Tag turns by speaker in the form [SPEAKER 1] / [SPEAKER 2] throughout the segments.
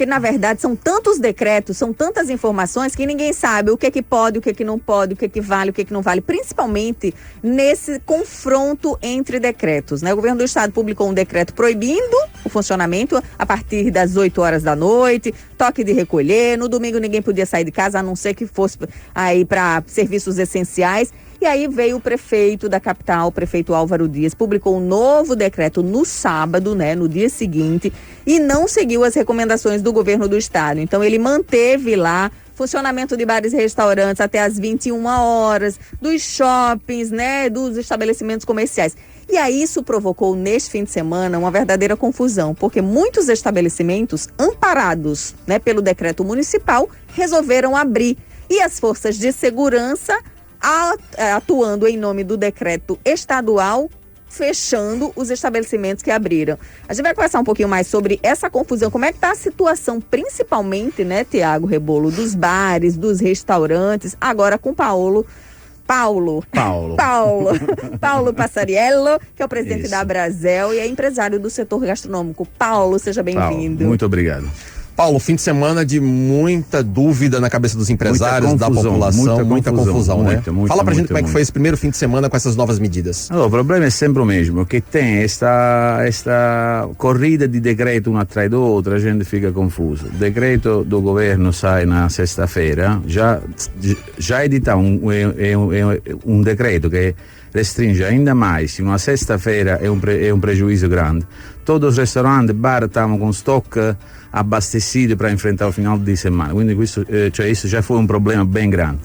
[SPEAKER 1] Porque, na verdade, são tantos decretos, são tantas informações que ninguém sabe o que é que pode, o que é que não pode, o que é que vale, o que é que não vale, principalmente nesse confronto entre decretos, né? O governo do estado publicou um decreto proibindo o funcionamento a partir das 8 horas da noite, toque de recolher, no domingo ninguém podia sair de casa, a não ser que fosse aí para serviços essenciais. E aí veio o prefeito da capital, o prefeito Álvaro Dias, publicou um novo decreto no sábado, né, no dia seguinte, e não seguiu as recomendações do governo do estado. Então ele manteve lá funcionamento de bares e restaurantes até as 21 horas, dos shoppings, né, dos estabelecimentos comerciais. E aí isso provocou neste fim de semana uma verdadeira confusão, porque muitos estabelecimentos amparados, né, pelo decreto municipal resolveram abrir. E as forças de segurança atuando em nome do decreto estadual, fechando os estabelecimentos que abriram. A gente vai conversar um pouquinho mais sobre essa confusão, como é que está a situação, principalmente, né, Tiago Rebolo, dos bares, dos restaurantes, agora com Paulo Passariello, que é o presidente da Abrazel e é empresário do setor gastronômico. Paulo, seja bem-vindo.
[SPEAKER 2] Muito obrigado.
[SPEAKER 3] Paulo, fim de semana de muita dúvida na cabeça dos empresários, da população, muita confusão, né? Fala pra gente como é que foi esse primeiro fim de semana com essas novas medidas.
[SPEAKER 2] Allora, o problema é sempre o mesmo, que tem esta corrida de decreto um atrás do outro, a gente fica confuso. O decreto do governo sai na sexta-feira, já edita um decreto que restringe ainda mais. In una sexta-feira è un prejuízo grande. Todos os restauranti, bar stavano con stock abastecido para enfrentar o final de semana, quindi isso já foi um problema bem grande.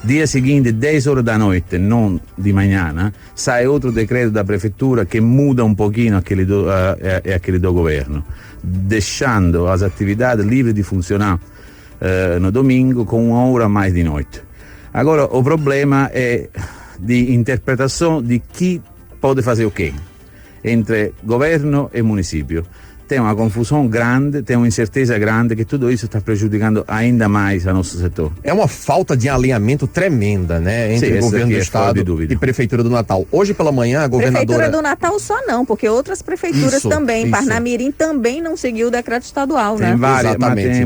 [SPEAKER 2] Dia seguinte, 10 horas da noite, não de manhã, sai outro decreto da prefeitura que muda um pouquinho aquele do governo, deixando as atividades livres de funcionar no domingo com 1 hora mais de noite. Agora, o problema é de interpretação de chi pode fazer o quê entre governo e município. Tem uma confusão grande, tem uma incerteza grande que tudo isso está prejudicando ainda mais o nosso setor.
[SPEAKER 3] É uma falta de alinhamento tremenda, né, entre o governo do estado e Prefeitura do Natal. Hoje pela manhã a governadora...
[SPEAKER 1] Prefeitura do Natal só não, porque outras prefeituras também, Parnamirim também não seguiu o decreto estadual,
[SPEAKER 2] tem
[SPEAKER 1] né?
[SPEAKER 2] Várias, exatamente.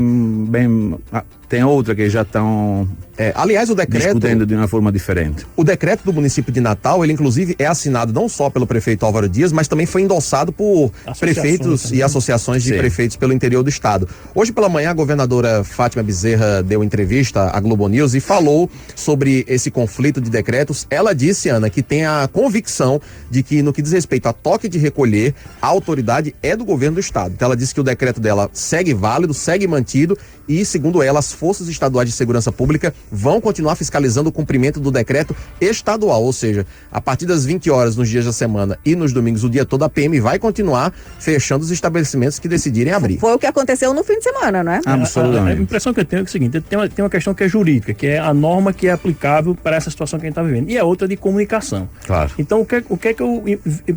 [SPEAKER 2] Tem outra que já estão
[SPEAKER 3] aliás, o decreto
[SPEAKER 2] discutindo de uma forma diferente.
[SPEAKER 3] O decreto do município de Natal, ele inclusive é assinado não só pelo prefeito Álvaro Dias, mas também foi endossado por prefeitos e associações de prefeitos pelo interior do estado. Hoje pela manhã a governadora Fátima Bezerra deu entrevista à Globo News e falou sobre esse conflito de decretos. Ela disse, Ana, que tem a convicção de que no que diz respeito a toque de recolher, a autoridade é do governo do estado. Então ela disse que o decreto dela segue válido, segue mantido e, segundo ela, as forças estaduais de segurança pública vão continuar fiscalizando o cumprimento do decreto estadual, ou seja, a partir das 20 horas nos dias da semana e nos domingos o dia todo, a PM vai continuar fechando os estabelecimentos que decidirem abrir.
[SPEAKER 1] Foi o que aconteceu no fim de semana, não é?
[SPEAKER 2] Absolutamente.
[SPEAKER 4] A impressão que eu tenho é o seguinte, tem uma questão que é jurídica, que é a norma que é aplicável para essa situação que a gente está vivendo, e a outra de comunicação.
[SPEAKER 2] Claro.
[SPEAKER 4] Então, o que é que eu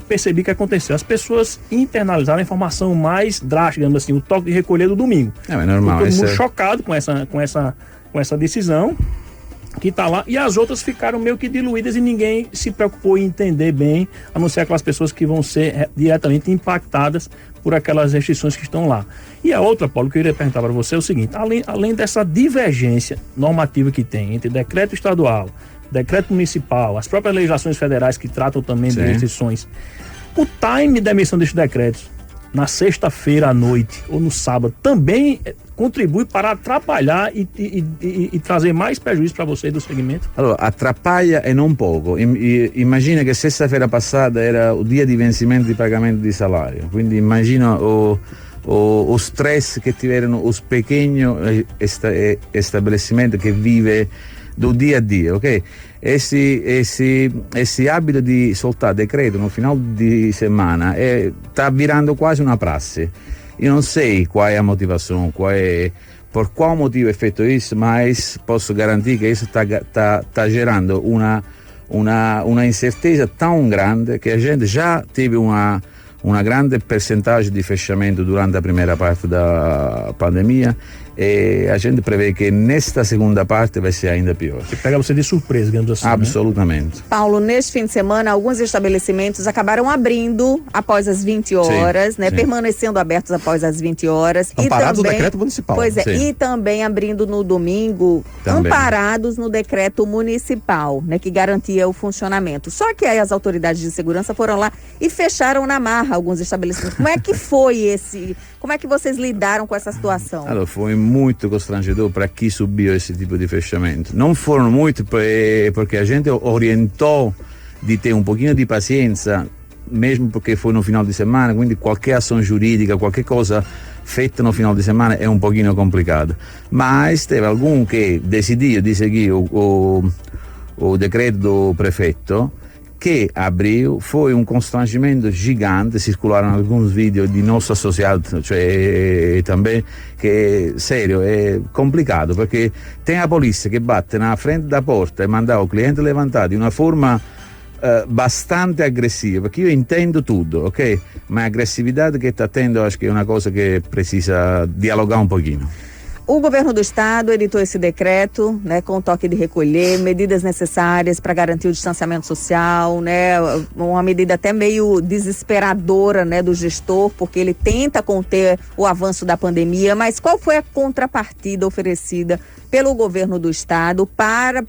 [SPEAKER 4] percebi que aconteceu? As pessoas internalizaram a informação mais drástica, digamos assim, o toque de recolher do domingo.
[SPEAKER 2] É normal.
[SPEAKER 4] Todo mundo chocado com essa decisão que está lá, e as outras ficaram meio que diluídas e ninguém se preocupou em entender bem, a não ser aquelas pessoas que vão ser diretamente impactadas por aquelas restrições que estão lá. E a outra, Paulo, que eu iria perguntar para você é o seguinte, além dessa divergência normativa que tem entre decreto estadual, decreto municipal, as próprias legislações federais que tratam também de restrições, o time da emissão desses decretos na sexta-feira à noite ou no sábado também contribui para atrapalhar e trazer mais prejuízo para você do segmento?
[SPEAKER 2] Allora, atrapalha e non poco. Immagina che sexta-feira passada era o dia di vencimento di pagamento di salário. Quindi immagina o stress che tiveram os pequenos estabelecimentos que vivem do dia a dia, ok? Esse hábito di soltar decreto no final di settimana sta virando quasi una prassi. Io non sei qual è a motivação, por qual motivo é feito isso, mas posso garantir que isso está gerando uma incerteza tão grande que a gente já teve uma grande percentagem de fechamento durante a primeira parte da pandemia E a gente prevê que nesta segunda parte vai ser ainda pior.
[SPEAKER 4] Que pega você de surpresa, digamos assim.
[SPEAKER 2] Absolutamente.
[SPEAKER 1] Né? Paulo, neste fim de semana, alguns estabelecimentos acabaram abrindo após as 20 horas, né? Sim. Permanecendo abertos após as 20 horas.
[SPEAKER 3] Amparados no decreto municipal.
[SPEAKER 1] Pois é, sim. E também abrindo no domingo, também. Amparados no decreto municipal, né? Que garantia o funcionamento. Só que aí as autoridades de segurança foram lá e fecharam na marra alguns estabelecimentos. Como é que foi esse... Como é que vocês lidaram com essa situação?
[SPEAKER 2] Allora, foi muito constrangedor para quem subiu esse tipo de fechamento. Não foram muito porque a gente orientou de ter um pouquinho de paciência, mesmo porque foi no final de semana, quindi qualquer ação jurídica, qualquer coisa feita no final de semana é um pouquinho complicado. Mas teve algum que decidiu de seguir o decreto do prefeito, que abriu, foi um constrangimento gigante, circularam alguns vídeos de nossos associados, cioè também, que, sério, é complicado, porque tem a polícia que bate na frente da porta e manda o cliente levantar de uma forma bastante aggressiva, perché io intendo tutto, ok? Ma l'aggressività che sta tendo acho che è una cosa che precisa dialogare un pochino.
[SPEAKER 1] O governo do estado editou esse decreto, né, com toque de recolher, medidas necessárias para garantir o distanciamento social, né, uma medida até meio desesperadora, né, do gestor, porque ele tenta conter o avanço da pandemia, mas qual foi a contrapartida oferecida pelo governo do estado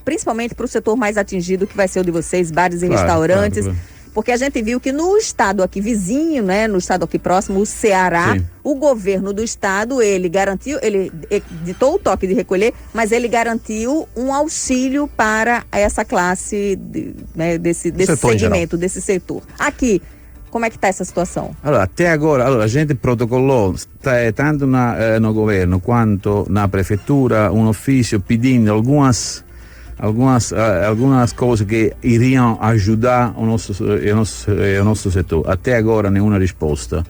[SPEAKER 1] principalmente para o setor mais atingido, que vai ser o de vocês, bares e restaurantes? Claro. Porque a gente viu que no estado aqui vizinho, né, no estado aqui próximo, o Ceará, sim, o governo do estado, ele editou o toque de recolher, mas ele garantiu um auxílio para essa classe, né, desse segmento, desse setor. Aqui, como é que está essa situação?
[SPEAKER 2] Allora, até agora, a gente protocolou, tanto no governo quanto na prefeitura, um ofício pedindo algumas coisas que iriam ajudar o nosso setor. Até agora nenhuma risposta.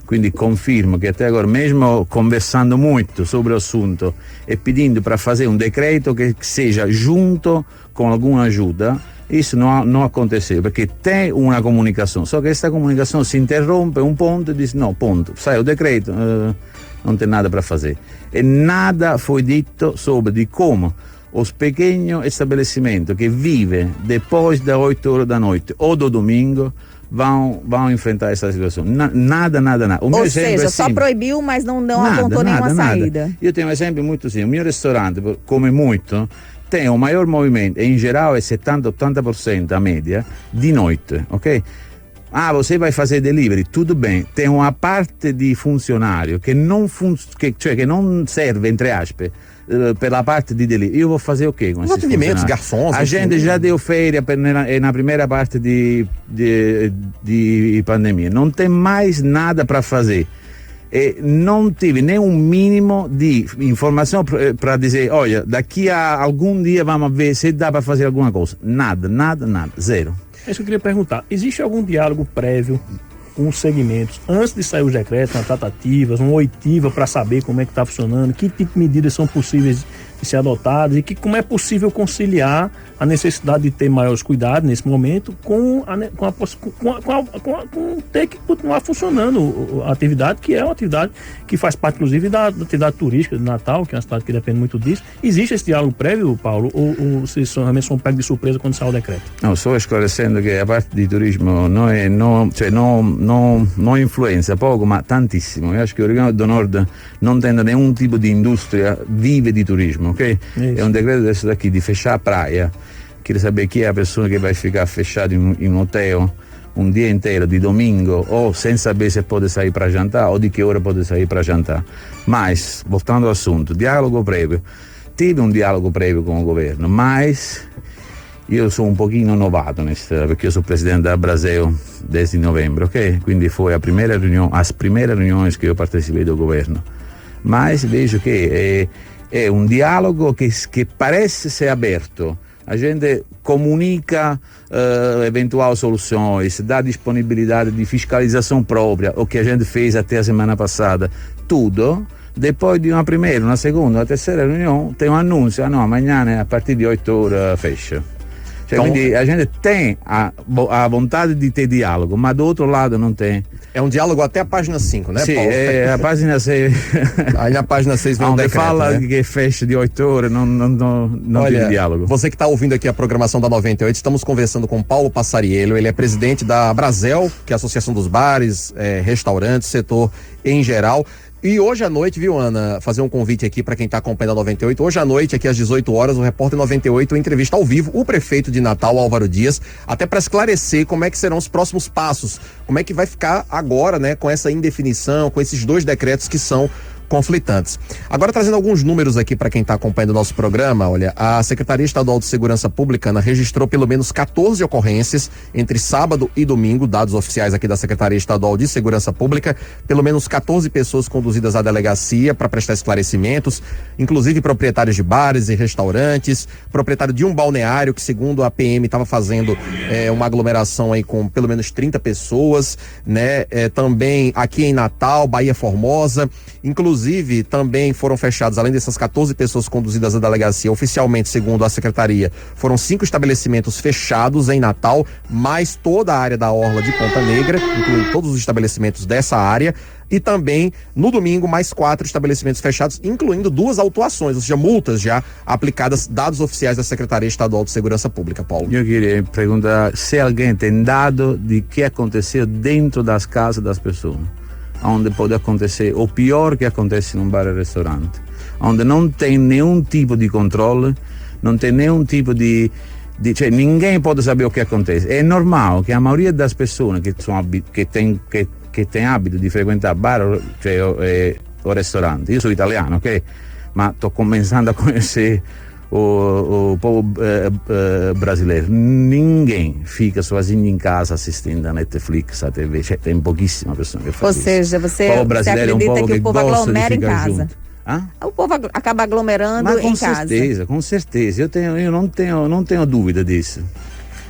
[SPEAKER 2] Quindi confermo che até agora, mesmo conversando muito sobre o assunto e pedindo para fazer um decreto que seja junto com alguma ajuda, isso não aconteceu, porque tem uma comunicação, só que essa comunicação se interrompe um ponto e diz não, ponto, sai o decreto, não tem nada para fazer. E nada foi dito sobre de como os pequenos estabelecimentos que vivem depois das 8 horas da noite ou do domingo vão enfrentar essa situação. Nada.
[SPEAKER 1] Ou seja, só proibiu, mas não apontou nenhuma saída.
[SPEAKER 2] Eu tenho um exemplo muito simples. O meu restaurante, come muito, tem o maior movimento, em geral é 70-80% a média, de noite, ok? Você vai fazer delivery, tudo bem. Tem uma parte di funzionario che non serve, entre aspas, per la parte di delivery. Io vou fazer o quê com esses funcionários?
[SPEAKER 3] Garçons.
[SPEAKER 2] A gente já deu feira na primeira parte de pandemia. Não tem mais nada para fazer. E não tive nem um mínimo de informação para dizer, olha, daqui a algum dia vamos ver se dá para fazer alguma coisa. Nada, zero.
[SPEAKER 4] É isso que eu queria perguntar. Existe algum diálogo prévio com os segmentos antes de sair os decretos, uma tratativas, uma oitiva para saber como é que está funcionando, que tipo de medidas são possíveis de ser adotadas e como é possível conciliar a necessidade de ter maiores cuidados nesse momento com ter que continuar funcionando a atividade, que é uma atividade que faz parte, inclusive, da atividade turística de Natal, que é uma cidade que depende muito disso. Existe esse diálogo prévio, Paulo, ou vocês realmente são pegos de surpresa quando sai o decreto?
[SPEAKER 2] Não, só esclarecendo que a parte de turismo não influenza pouco, ma tantissimo. Eu acho que o Rio Grande do Norte, não tendo nenhum tipo de indústria, vive de turismo, ok? Isso. É um decreto desse daqui de fechar a praia. Queria saber quem é a pessoa que vai ficar fechada em um hotel um dia inteiro de domingo, ou sem saber se pode sair para jantar ou de que hora pode sair para jantar. Mas, voltando ao assunto, diálogo prévio. Tive um diálogo prévio com o governo, mas io sono un pochino novato perché io sono presidente da Brasil desde novembro, ok? Quindi foi as primeiras reuniões que eu participei do governo. Mas vejo que é um diálogo que parece ser aberto. A gente comunica eventuali soluções, dá disponibilidade de fiscalização própria, o que a gente fez até a semana passada, tudo. Depois de uma primeira, uma segunda, uma terceira reunião, tem um anúncio, amanhã a partir de 8 horas fecha. Cioè, quindi a gente tem a vontade de ter diálogo, mas do outro lado não tem.
[SPEAKER 3] É um diálogo até a página 5, né,
[SPEAKER 2] Sim,
[SPEAKER 3] Paulo?
[SPEAKER 2] é a página 6.
[SPEAKER 3] Aí na página 6 vem um
[SPEAKER 2] onde
[SPEAKER 3] decreto,
[SPEAKER 2] fala
[SPEAKER 3] né?
[SPEAKER 2] que fecha de 8 horas, não
[SPEAKER 3] Olha,
[SPEAKER 2] tem diálogo.
[SPEAKER 3] Você que está ouvindo aqui a programação da 98, estamos conversando com Paulo Passariello, ele é presidente da Brasel, que é a Associação dos Bares, Restaurantes, setor em geral. E hoje à noite, viu, Ana, fazer um convite aqui para quem está acompanhando a 98. Hoje à noite, aqui às 18 horas, o Repórter 98 entrevista ao vivo o prefeito de Natal, Álvaro Dias, até para esclarecer como é que serão os próximos passos, como é que vai ficar agora, né, com essa indefinição, com esses 2 decretos que são conflitantes. Agora, trazendo alguns números aqui para quem está acompanhando o nosso programa, olha, a Secretaria Estadual de Segurança Pública, Ana, registrou pelo menos 14 ocorrências entre sábado e domingo, dados oficiais aqui da Secretaria Estadual de Segurança Pública, pelo menos 14 pessoas conduzidas à delegacia para prestar esclarecimentos, inclusive proprietários de bares e restaurantes, proprietário de um balneário que, segundo a PM, estava fazendo uma aglomeração aí com pelo menos 30 pessoas, né? Também aqui em Natal, Bahia Formosa, inclusive também foram fechados, além dessas 14 pessoas conduzidas à delegacia, oficialmente, segundo a secretaria, foram 5 estabelecimentos fechados em Natal, mais toda a área da orla de Ponta Negra, incluindo todos os estabelecimentos dessa área, e também no domingo mais 4 estabelecimentos fechados, incluindo 2 autuações, ou seja, multas já aplicadas, dados oficiais da Secretaria Estadual de Segurança Pública. Paulo.
[SPEAKER 2] Eu queria perguntar se alguém tem dado de que aconteceu dentro das casas das pessoas, onde pode acontecer o pior que acontece num bar e restaurante, onde não tem nenhum tipo de controle, não tem nenhum tipo de cioè, ninguém pode saber o que acontece. É normal que a maioria das pessoas que tem hábito de frequentar bar, cioè, o restaurante, io sono italiano, ok? Ma sto começando a conhecer o povo brasileiro. Ninguém fica sozinho em casa assistindo a Netflix, a TV. Tem pouquíssima pessoa que faz
[SPEAKER 1] isso. Ou seja, você acredita que o povo aglomera em casa? O povo acaba aglomerando em casa.
[SPEAKER 2] Com certeza. Eu não tenho dúvida disso.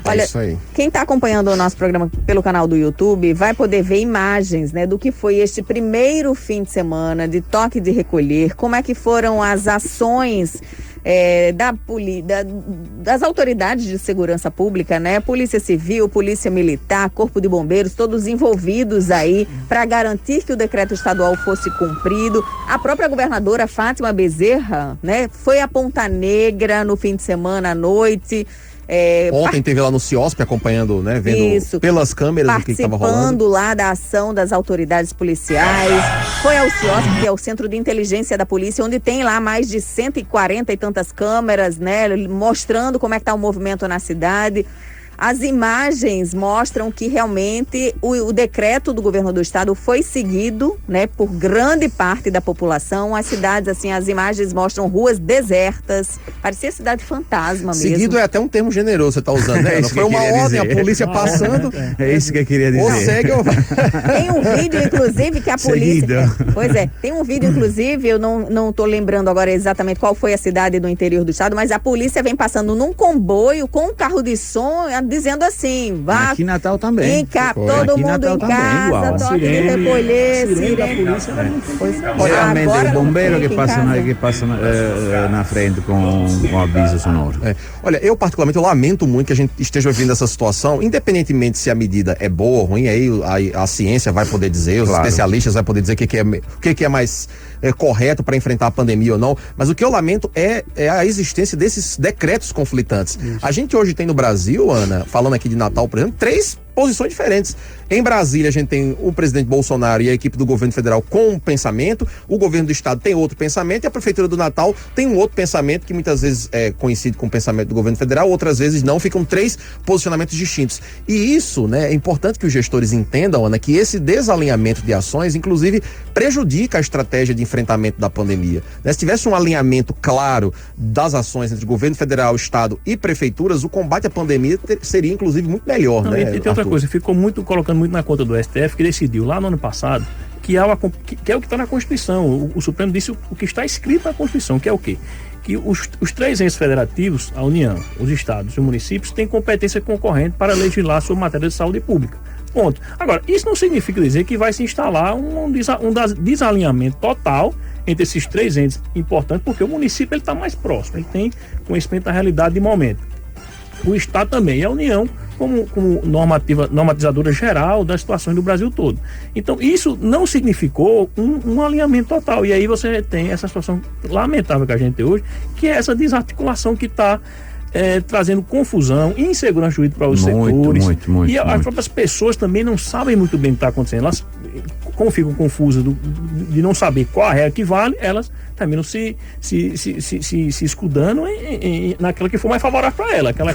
[SPEAKER 1] Olha, isso aí. Quem está acompanhando o nosso programa pelo canal do YouTube vai poder ver imagens, né, do que foi este primeiro fim de semana de toque de recolher, como é que foram as ações das autoridades de segurança pública, né? Polícia Civil, Polícia Militar, Corpo de Bombeiros, todos envolvidos aí para garantir que o decreto estadual fosse cumprido. A própria governadora Fátima Bezerra, né, foi a Ponta Negra no fim de semana à noite.
[SPEAKER 3] Ontem teve lá no CIOSP acompanhando, né, vendo pelas câmeras o que estava rolando.
[SPEAKER 1] Participando lá da ação das autoridades policiais. Foi ao CIOSP, que é o Centro de Inteligência da Polícia, onde tem lá mais de 140 e tantas câmeras, né, mostrando como é que está o movimento na cidade. As imagens mostram que realmente o decreto do governo do estado foi seguido, né, por grande parte da população. As cidades, assim, as imagens mostram ruas desertas, parecia cidade fantasma mesmo.
[SPEAKER 3] Seguido é até um termo generoso você tá usando, né? Não foi uma ordem, a polícia passando.
[SPEAKER 2] É isso que eu queria dizer.
[SPEAKER 3] Ou segue ou...
[SPEAKER 1] Tem um vídeo, inclusive, que a polícia... Pois é, tem um vídeo, inclusive, eu não tô lembrando agora exatamente qual foi a cidade do interior do estado, mas a polícia vem passando num comboio com um carro de som, dizendo assim, vá...
[SPEAKER 2] Aqui em Natal também.
[SPEAKER 1] Todo mundo em casa, toque de recolher, sirene.
[SPEAKER 2] Realmente o bombeiro que passa na frente com aviso sonoro.
[SPEAKER 3] Olha, eu particularmente lamento muito que a gente esteja vivendo essa situação, independentemente se a medida é boa ou ruim, aí a ciência vai poder dizer, os especialistas vai poder dizer o que é mais correto para enfrentar a pandemia ou não, mas o que eu lamento é a existência desses decretos conflitantes. Isso. A gente hoje tem no Brasil, Ana, falando aqui de Natal, por exemplo, 3 posições diferentes. Em Brasília, a gente tem o presidente Bolsonaro e a equipe do governo federal com um pensamento, o governo do estado tem outro pensamento e a prefeitura do Natal tem um outro pensamento que muitas vezes é coincide com o pensamento do governo federal, outras vezes não, ficam 3 posicionamentos distintos. E isso, né, é importante que os gestores entendam, Ana, que esse desalinhamento de ações, inclusive, prejudica a estratégia de enfrentamento da pandemia. Né? Se tivesse um alinhamento claro das ações entre governo federal, estado e prefeituras, o combate à pandemia seria, inclusive, muito melhor.
[SPEAKER 4] Não,
[SPEAKER 3] né,
[SPEAKER 4] e tem outra coisa, ficou colocando muito na conta do STF, que decidiu lá no ano passado que é o que está na Constituição. O Supremo disse o que está escrito na Constituição, que é o quê? Que os 3 entes federativos, a União, os estados e os municípios, têm competência concorrente para legislar sobre matéria de saúde pública. Ponto. Agora, isso não significa dizer que vai se instalar um desalinhamento total entre esses 3 entes importantes, porque o município está mais próximo, ele tem conhecimento da realidade de momento. o Estado também, e a União como normatizadora geral das situações do Brasil todo. Então, isso não significou um alinhamento total. E aí você tem essa situação lamentável que a gente tem hoje, que é essa desarticulação que está trazendo confusão e insegurança jurídica para os setores. E as próprias pessoas também não sabem muito bem o que está acontecendo. Elas, como ficam confusas de não saber qual a regra que vale, elas terminam se escudando naquela que for mais favorável para ela, aquela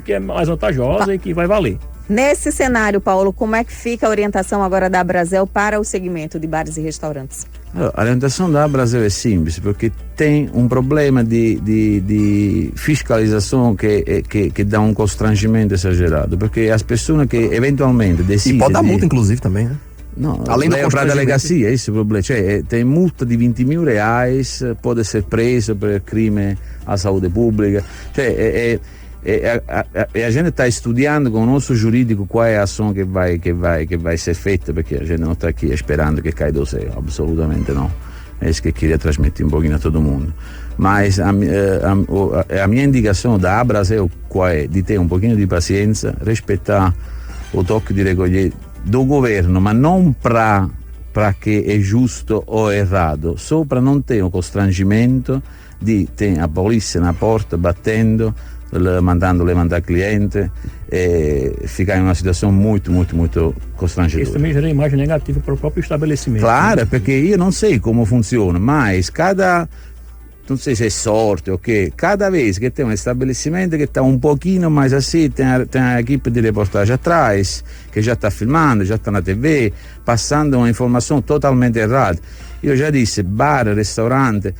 [SPEAKER 4] que é mais vantajosa e que vai valer.
[SPEAKER 1] Nesse cenário, Paulo, como é que fica a orientação agora da Abrazel para o segmento de bares e restaurantes?
[SPEAKER 2] A orientação da Abrazel é simples, porque tem um problema de fiscalização que dá um constrangimento exagerado, porque as pessoas que eventualmente decidem...
[SPEAKER 3] E pode dar multa, inclusive, também, né?
[SPEAKER 2] Não, além da delegacia, esse é o problema. Cioè, tem multa de 20 mil reais, pode ser preso per crime à saúde pública. Cioè, a gente está estudando com o nosso jurídico qual é a ação que vai ser feita, porque a gente não está aqui esperando que caia do céu, absolutamente não. É isso que eu queria transmitir um pouquinho a todo mundo. Mas a minha indicação da Abrazel qual é? De ter um pouquinho de paciência, respeitar o toque de recolher do governo, mas não para que é justo ou errado, só para não ter um constrangimento de ter a polícia na porta battendo, mandando levantar cliente, ficar em uma situação muito constrangedora.
[SPEAKER 4] Isso também gera imagem negativa para o próprio estabelecimento.
[SPEAKER 2] Claro, porque eu não sei como funciona, mas não sei se é sorte ou quê, cada vez que tem um estabelecimento que está um pouquinho mais assim, tem a equipe de reportagem atrás, que já está filmando, já está na TV, passando uma informação totalmente errada. Eu já disse, bar, restaurante,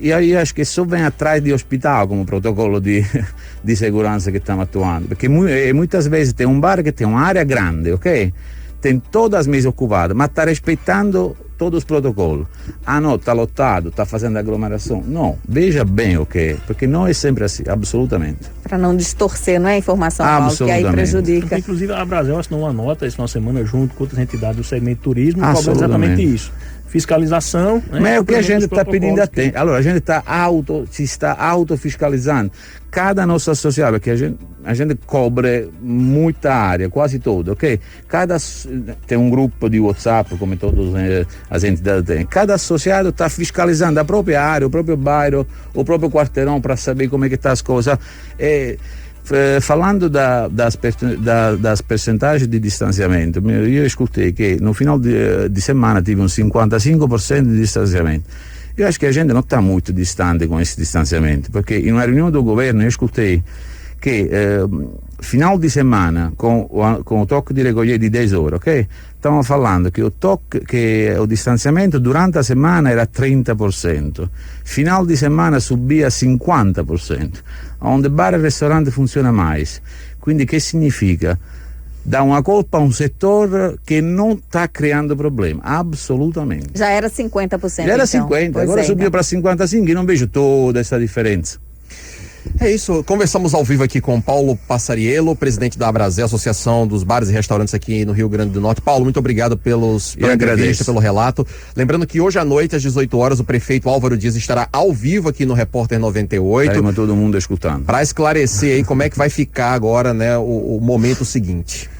[SPEAKER 2] eu acho que só vem atrás de hospital como protocolo de segurança que estamos atuando, porque muitas vezes tem um bar que tem uma área grande, ok? Tem todas as mesas ocupadas, mas está respeitando todos os protocolos. Ah, não, está lotado, está fazendo aglomeração. Não, veja bem o que é, porque não é sempre assim, absolutamente.
[SPEAKER 1] Para não distorcer, não é a informação, Paulo, que aí prejudica.
[SPEAKER 4] Inclusive, a Abrazel assinou uma nota essa semana junto com outras entidades do segmento turismo, cobrando exatamente isso. Fiscalização.
[SPEAKER 2] Mas é o que a gente está pedindo a tempo. Agora, a gente se está autofiscalizando. Cada nosso associado, porque a gente cobre muita área, quase toda, ok? Tem um grupo de WhatsApp, como todas as entidades têm. Cada associado está fiscalizando a própria área, o próprio bairro, o próprio quarteirão para saber como é que está as coisas. Falando das percentagens de distanciamento, eu escutei que no final de semana tive um 55% de distanciamento. Eu acho que a gente não está muito distante com esse distanciamento, porque em uma reunião do governo eu escutei que final de semana com o toque de recolher de 10 horas, ok? Stavamo falando che o distanziamento durante la settimana era 30%, final di settimana subia 50%, onde bar e ristorante funziona mais. Quindi che significa? Dá uma colpa a um setor que não está criando problema, absolutamente.
[SPEAKER 1] Já era 50%.
[SPEAKER 2] Já era 50%, agora subiu para 55% e não vejo toda essa diferença.
[SPEAKER 3] É isso, conversamos ao vivo aqui com Paulo Passariello, presidente da Abrazel, Associação dos Bares e Restaurantes aqui no Rio Grande do Norte. Paulo, muito obrigado pela entrevista, pelo relato. Lembrando que hoje à noite, às 18 horas, o prefeito Álvaro Dias estará ao vivo aqui no Repórter 98.
[SPEAKER 2] Estaremos todo mundo escutando.
[SPEAKER 3] Para esclarecer aí como é que vai ficar agora, né, o momento seguinte.